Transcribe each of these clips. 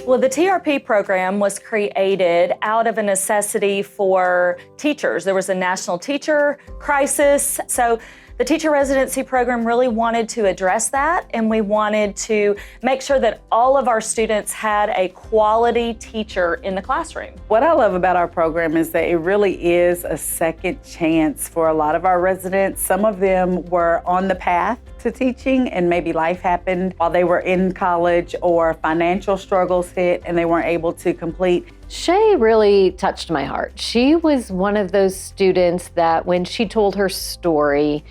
Well, the TRP program was created out of a necessity for teachers. There was a national teacher crisis. So the Teacher Residency Program really wanted to address that, and we wanted to make sure that all of our students had a quality teacher in the classroom. What I love about our program is that it really is a second chance for a lot of our residents. Some of them were on the path to teaching and maybe life happened while they were in college or financial struggles hit and they weren't able to complete. Shea really touched my heart. She was one of those students that when she told her story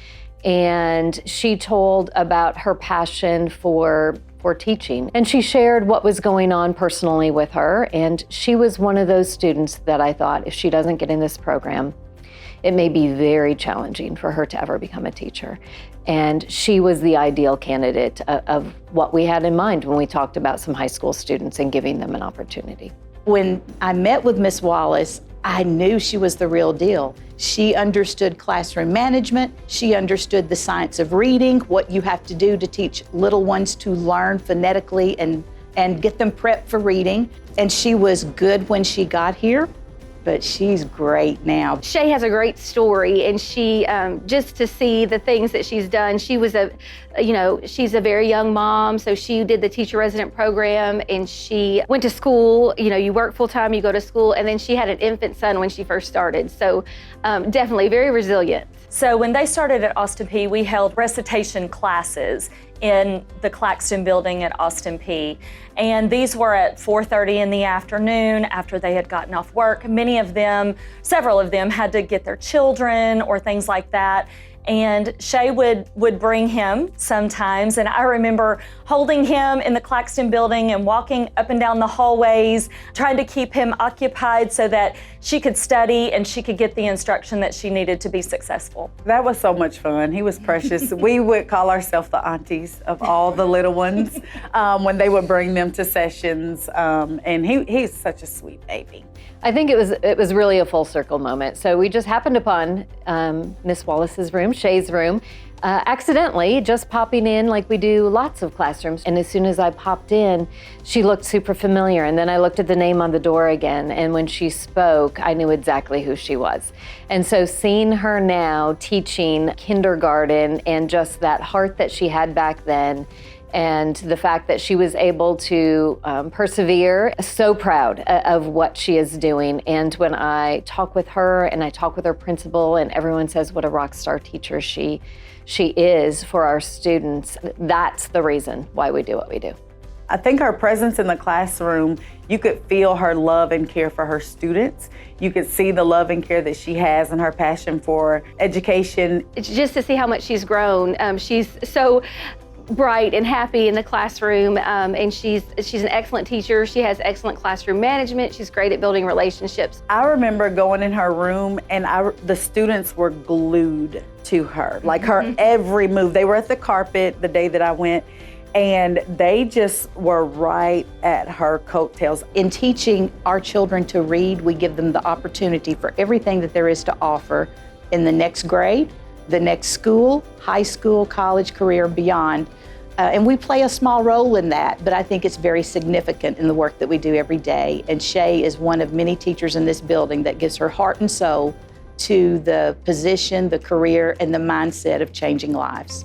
and she told about her passion for teaching, and she shared what was going on personally with her, and she was one of those students that I thought, if she doesn't get in this program, it may be very challenging for her to ever become a teacher. And she was the ideal candidate of what we had in mind when we talked about some high school students and giving them an opportunity. When I met with Miss Wallace, I knew she was the real deal. She understood classroom management. She understood the science of reading, what you have to do to teach little ones to learn phonetically and get them prepped for reading. And she was good when she got here, but she's great now. Shea has a great story, and she, just to see the things that she's done, she was she's a very young mom, so she did the teacher resident program, and she went to school. You work full time, you go to school, and then she had an infant son when she first started. So definitely very resilient. So when they started at Austin Peay, we held recitation classes in the Claxton building at Austin Peay. And these were at 4:30 in the afternoon after they had gotten off work. Several of them had to get their children or things like that. And Shea would bring him sometimes, and I remember holding him in the Claxton building and walking up and down the hallways, trying to keep him occupied so that she could study and she could get the instruction that she needed to be successful. That was so much fun. He was precious. We would call ourselves the aunties of all the little ones when they would bring them to sessions, and he's such a sweet baby. I think it was really a full circle moment. So we just happened upon Miss Wallace's room, Shea's room, accidentally just popping in like we do lots of classrooms. And as soon as I popped in, she looked super familiar. And then I looked at the name on the door again. And when she spoke, I knew exactly who she was. And so seeing her now teaching kindergarten and just that heart that she had back then, and the fact that she was able to persevere, so proud of what she is doing. And when I talk with her and I talk with her principal and everyone says what a rock star teacher she is for our students, that's the reason why we do what we do. I think her presence in the classroom, you could feel her love and care for her students. You could see the love and care that she has and her passion for education. It's just to see how much she's grown. She's so bright and happy in the classroom, and she's an excellent teacher. She has excellent classroom management. She's great at building relationships. I remember going in her room and the students were glued to her, like her every move. They were at the carpet the day that I went, and they just were right at her coattails. In teaching our children to read, we give them the opportunity for everything that there is to offer in the next grade, the next school, high school, college, career, beyond. And we play a small role in that, but I think it's very significant in the work that we do every day. And Shea is one of many teachers in this building that gives her heart and soul to the position, the career, and the mindset of changing lives.